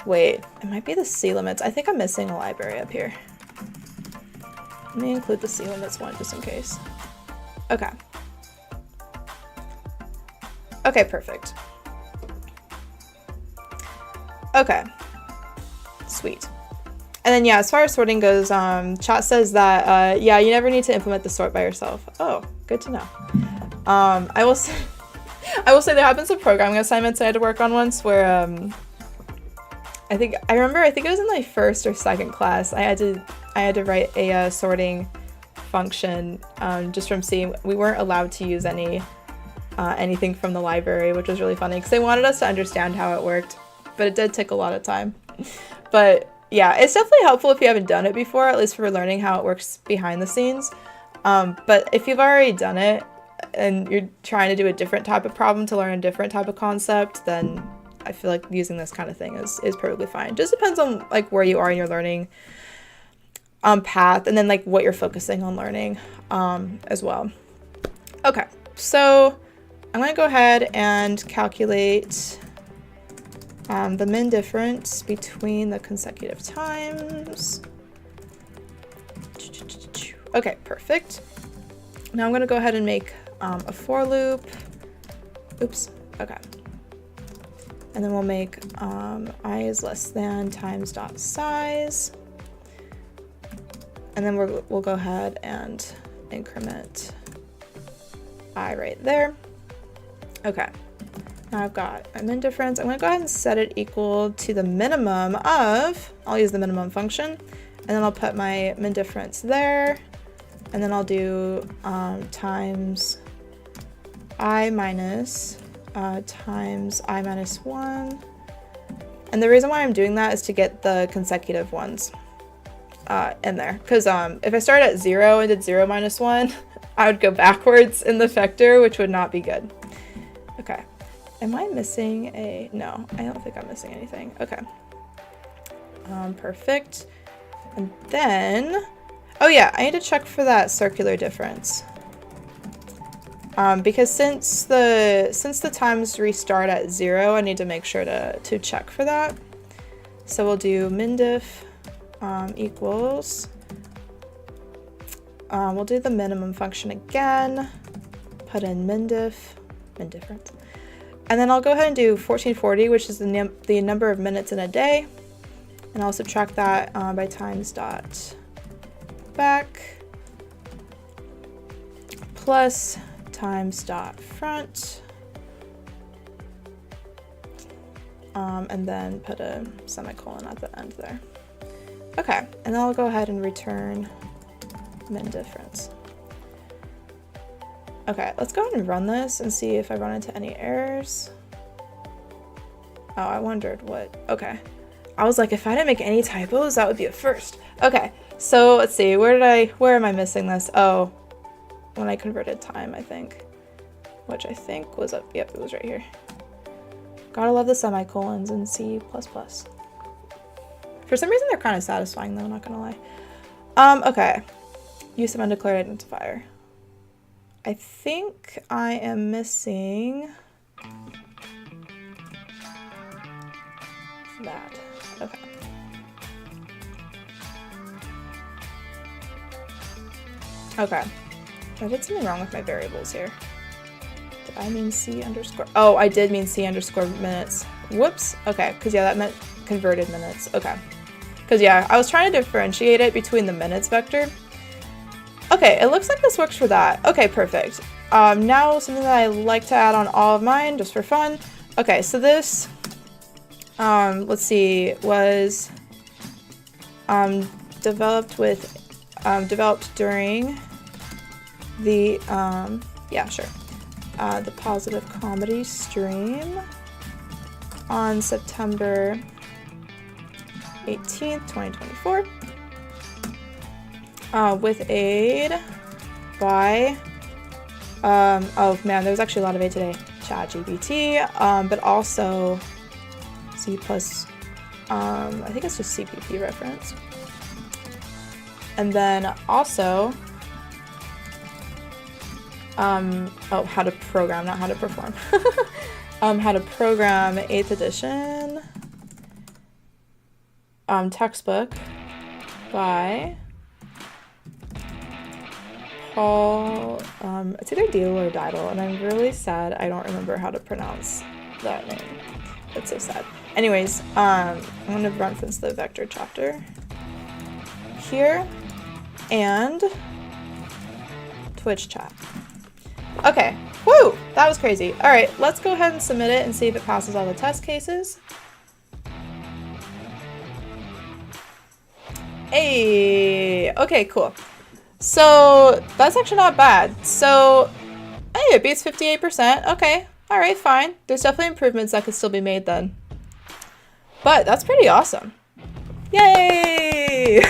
wait, it might be the C limits. I think I'm missing a library up here. Let me include the C limits one just in case. Okay. Okay, perfect. Okay, sweet. And then yeah, as far as sorting goes, chat says that, yeah, you never need to implement the sort by yourself. Oh, good to know. I will say there have been some programming assignments I had to work on once where, I think it was in my first or second class. I had to write a sorting function just from seeing we weren't allowed to use anything from the library, which was really funny because they wanted us to understand how it worked, but it did take a lot of time. But yeah, it's definitely helpful if you haven't done it before, at least for learning how it works behind the scenes. But if you've already done it and you're trying to do a different type of problem to learn a different type of concept, then I feel like using this kind of thing is perfectly fine. Just depends on like where you are in your learning path, and then like what you're focusing on learning as well. Okay, so I'm going to go ahead and calculate the min difference between the consecutive times. Okay, perfect. Now I'm going to go ahead and make a for loop. Oops. Okay. And then we'll make I is less than times dot size. And then we'll go ahead and increment I right there. Okay. Now I've got my min difference. I'm going to go ahead and set it equal to the minimum of, I'll use the minimum function, and then I'll put my min difference there. And then I'll do times I minus times I minus 1. And the reason why I'm doing that is to get the consecutive ones in there. Because if I start at 0 and did 0 minus 1, I would go backwards in the vector, which would not be good. Okay. Am I missing a... No, I don't think I'm missing anything. Okay. Perfect. And then... Oh yeah, I need to check for that circular difference. Because since the times restart at 0, I need to make sure to check for that. So we'll do mindiff equals... we'll do the minimum function again. Put in min difference. And then I'll go ahead and do 1440, which is the number of minutes in a day. And I'll subtract that by times dot back plus times dot front. And then put a semicolon at the end there. Okay, and then I'll go ahead and return min difference. Okay, let's go ahead and run this and see if I run into any errors. Oh, I wondered what, okay. I was like, if I didn't make any typos, that would be a first. Okay, so let's see, where am I missing this? Oh, when I converted time, I think. Which I think was up, yep, it was right here. Gotta love the semicolons in C++. For some reason, they're kind of satisfying though, not gonna lie. Okay, use of undeclared identifier. I think I am missing that. Okay. Okay. I did something wrong with my variables here. Did I mean C underscore? Oh, I did mean C underscore minutes. Whoops. Okay, because yeah, that meant converted minutes. Okay. Because yeah, I was trying to differentiate it between the minutes vector. Okay, it looks like this works for that. Okay, perfect. Now something that I like to add on all of mine, just for fun. Okay, so this, let's see, was developed during the, yeah, sure, the Pawsitive comedy stream on September 18th, 2024. With aid by, oh man, there was actually a lot of aid today. ChatGPT, but also C++, I think it's just CPP reference. And then also, oh, how to program, not how to perform. How to program 8th edition textbook by Paul, it's either Deal or Diddle, and I'm really sad I don't remember how to pronounce that name. That's so sad. Anyways, I'm going to reference the vector chapter here and Twitch chat. Okay, woo, that was crazy. All right, let's go ahead and submit it and see if it passes all the test cases. Hey, okay, cool. So that's actually not bad. So, hey, it beats 58%. Okay, all right, fine. There's definitely improvements that could still be made then. But that's pretty awesome. Yay!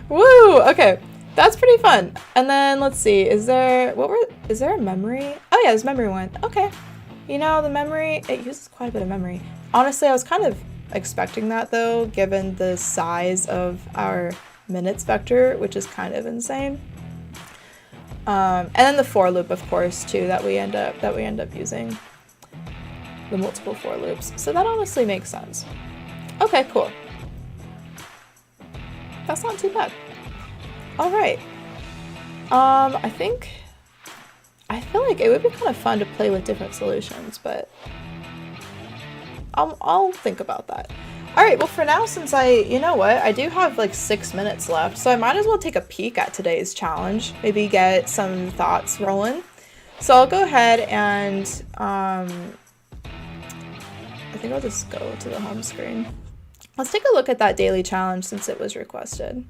Woo! Okay, that's pretty fun. And then let's see, is there a memory? Oh yeah, there's memory one. Okay. You know, the memory, it uses quite a bit of memory. Honestly, I was kind of expecting that though, given the size of our minutes vector, which is kind of insane. And then the for loop, of course, too, that we end up using. The multiple for loops. So that honestly makes sense. Okay, cool. That's not too bad. All right. I feel like it would be kind of fun to play with different solutions, but I'll think about that. All right, well for now, since you know what, I do have like 6 minutes left, so I might as well take a peek at today's challenge, maybe get some thoughts rolling. So I'll go ahead and, I think I'll just go to the home screen. Let's take a look at that daily challenge since it was requested.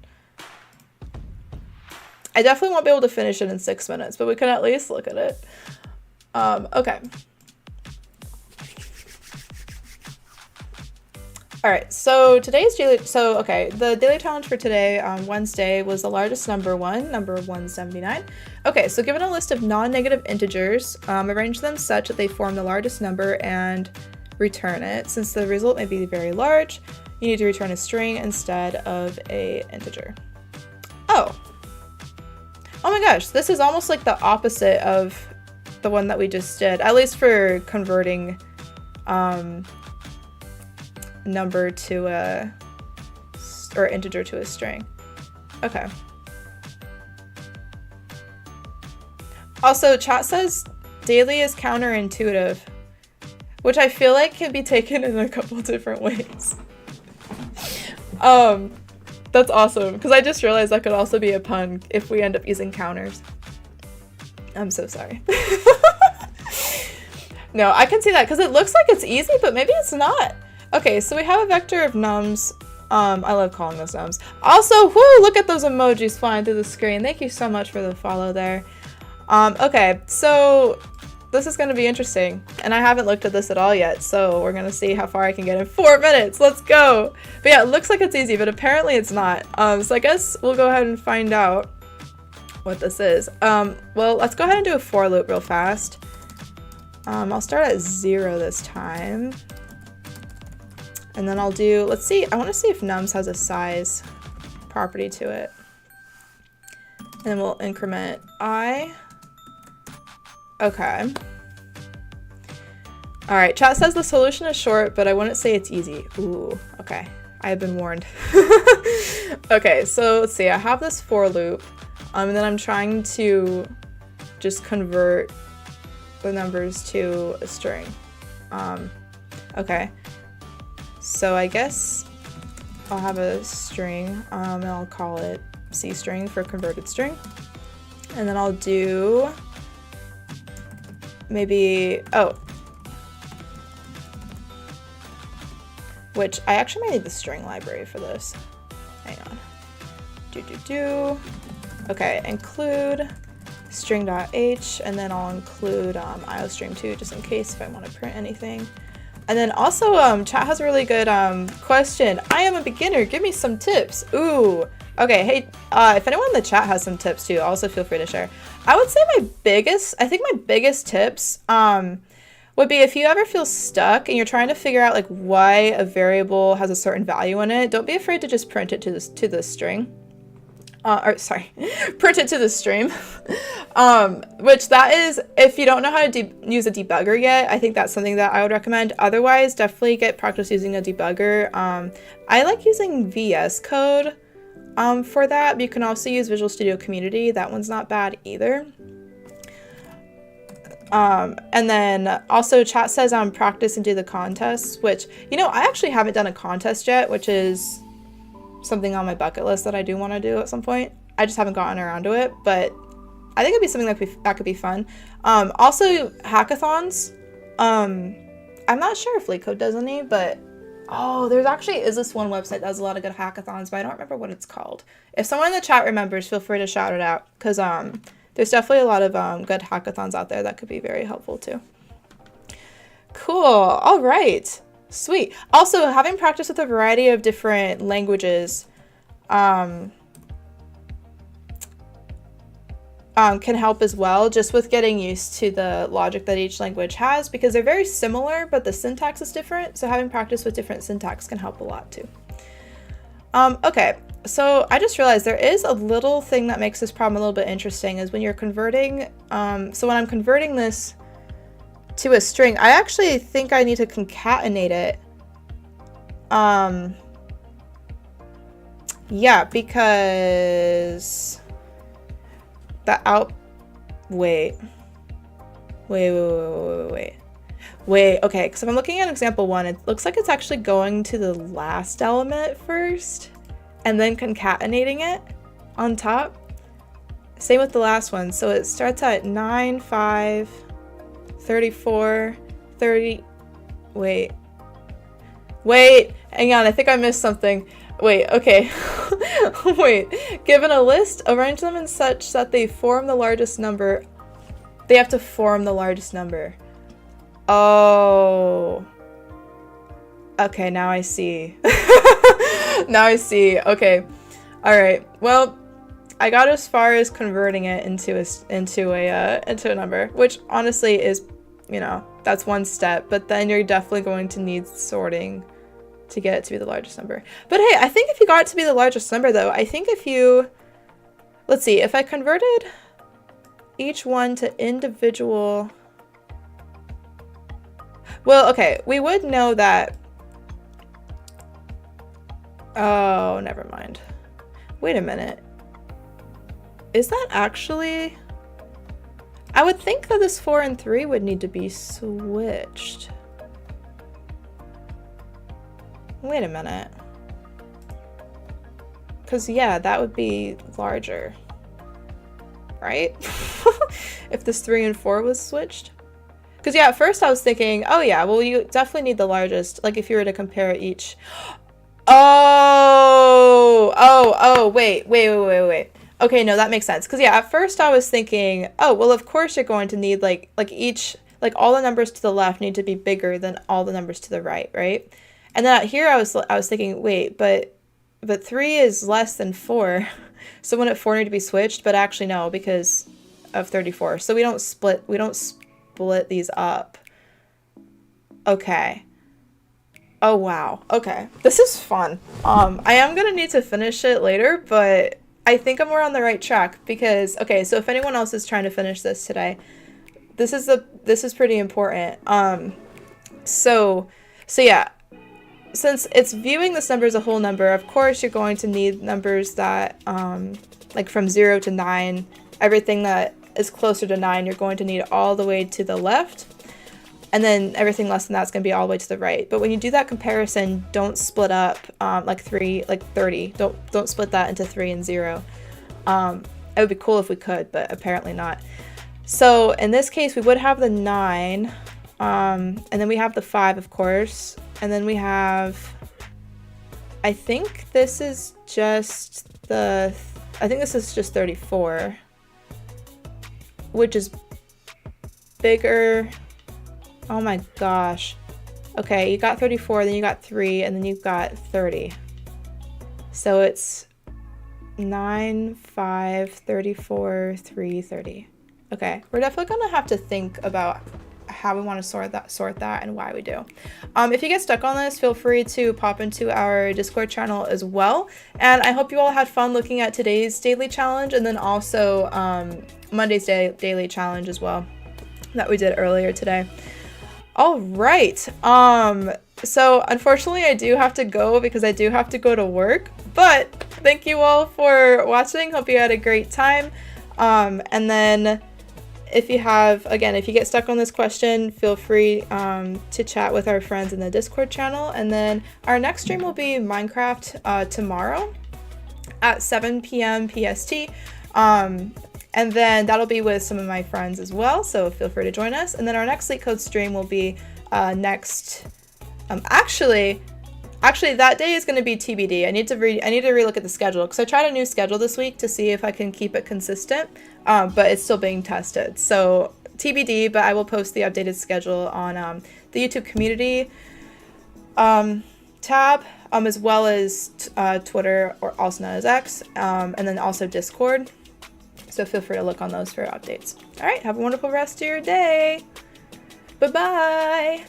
I definitely won't be able to finish it in 6 minutes, but we can at least look at it. Okay. All right, so today's daily, the daily challenge for today, Wednesday, was the largest number 179. Okay, so given a list of non-negative integers, arrange them such that they form the largest number and return it. Since the result may be very large, you need to return a string instead of an integer. Oh my gosh, this is almost like the opposite of the one that we just did, at least for converting number to or integer to a string. Okay. Also, chat says daily is counterintuitive, which I feel like can be taken in a couple different ways. That's awesome, because I just realized that could also be a pun if we end up using counters. I'm so sorry. No, I can see that, because it looks like it's easy, but maybe it's not. Okay, so we have a vector of nums. I love calling those nums. Also, whoo, look at those emojis flying through the screen. Thank you so much for the follow there. Okay, so this is going to be interesting, and I haven't looked at this at all yet, so we're going to see how far I can get in 4 minutes. Let's go. But yeah, it looks like it's easy, but apparently it's not. So I guess we'll go ahead and find out what this is. Well, let's go ahead and do a for loop real fast. I'll start at 0 this time. And then I'll do, let's see, I want to see if nums has a size property to it. And then we'll increment I. Okay. All right, chat says the solution is short, but I wouldn't say it's easy. Ooh, okay. I have been warned. Okay, so let's see, I have this for loop, and then I'm trying to just convert the numbers to a string. Okay. So I guess I'll have a string, and I'll call it C string for converted string. And then I'll do maybe, which I actually might need the string library for this. Hang on. Okay, include string.h, and then I'll include iostream too, just in case if I want to print anything. And then also, chat has a really good question. I am a beginner, give me some tips. Ooh, okay, hey, if anyone in the chat has some tips too, also feel free to share. I would say my biggest tips would be if you ever feel stuck and you're trying to figure out like why a variable has a certain value in it, don't be afraid to just print it to the string. Print it to the stream. Which that is, if you don't know how to use a debugger yet, I think that's something that I would recommend. Otherwise, definitely get practice using a debugger. I like using VS Code for that, but you can also use Visual Studio Community. That one's not bad either. And then also chat says practice and do the contests, which, you know, I actually haven't done a contest yet, which is something on my bucket list that I do want to do at some point. I just haven't gotten around to it, but I think it'd be something that could be fun. Also hackathons. I'm not sure if LeetCode does any, but Oh, there's actually is this one website that has a lot of good hackathons, but I don't remember what it's called. If someone in the chat remembers, feel free to shout it out, because there's definitely a lot of good hackathons out there that could be very helpful too. Cool. All right. Sweet. Also, having practiced with a variety of different languages can help as well, just with getting used to the logic that each language has, because they're very similar, but the syntax is different. So having practice with different syntax can help a lot too. Okay, so I just realized there is a little thing that makes this problem a little bit interesting, is when you're converting, so when I'm converting this to a string, I actually think I need to concatenate it. Yeah, because the wait, okay, because if I'm looking at example 1, it looks like it's actually going to the last element first and then concatenating it on top. Same with the last one. So it starts at 9, 5, 34, 30, wait, hang on, I think I missed something. Wait, okay. Wait. Given a list, arrange them in such that they form the largest number. They have to form the largest number. Oh. Okay, now I see. Now I see. Okay. All right. Well, I got as far as converting it into a number, which honestly is, you know, that's one step, but then you're definitely going to need sorting to get it to be the largest number. But hey, I think if you got it to be the largest number though, I think if you, let's see, if I converted each one to individual, well, okay, we would know that, oh, never mind. Wait a minute. Is that actually, I would think that this 4 and 3 would need to be switched. Wait a minute. Because, yeah, that would be larger. Right? If this 3 and 4 was switched. Because, yeah, at first I was thinking, oh, yeah, well, you definitely need the largest. Like, if you were to compare each. Oh, wait. Okay, no, that makes sense. Because, yeah, at first I was thinking, oh, well, of course you're going to need, like each, like, all the numbers to the left need to be bigger than all the numbers to the right, right? And then here I was thinking, wait, but 3 is less than 4, so wouldn't 4 need to be switched? But actually no, because of 34. So we don't split these up. Okay. Oh wow. Okay. This is fun. I am gonna need to finish it later, but I think we're on the right track because, okay, so if anyone else is trying to finish this today, this is pretty important. So yeah. Since it's viewing this number as a whole number, of course you're going to need numbers that, like from 0 to 9, everything that is closer to 9, you're going to need all the way to the left, and then everything less than that's going to be all the way to the right. But when you do that comparison, don't split up like 30. Don't split that into 3 and 0. It would be cool if we could, but apparently not. So in this case, we would have the 9, and then we have the 5, of course. And then we have, I think this is just 34, which is bigger. Oh my gosh. Okay, you got 34, then you got 3, and then you've got 30. So it's 9, 5, 34, 3, 30. Okay, we're definitely gonna have to think about how we want to sort that and why we do. If you get stuck on this, feel free to pop into our Discord channel as well. And I hope you all had fun looking at today's daily challenge, and then also Monday's daily challenge as well that we did earlier today. All right. So unfortunately I do have to go because I do have to go to work, but thank you all for watching. Hope you had a great time. And then if you get stuck on this question, feel free to chat with our friends in the Discord channel. And then our next stream will be Minecraft tomorrow at 7 p.m. PST. And then that'll be with some of my friends as well, so feel free to join us. And then our next LeetCode stream will be actually, Actually, that day is going to be TBD. I need to relook at the schedule because I tried a new schedule this week to see if I can keep it consistent, but it's still being tested. So TBD, but I will post the updated schedule on the YouTube community tab, as well as Twitter, or also known as X, and then also Discord. So feel free to look on those for updates. All right, have a wonderful rest of your day. Bye-bye.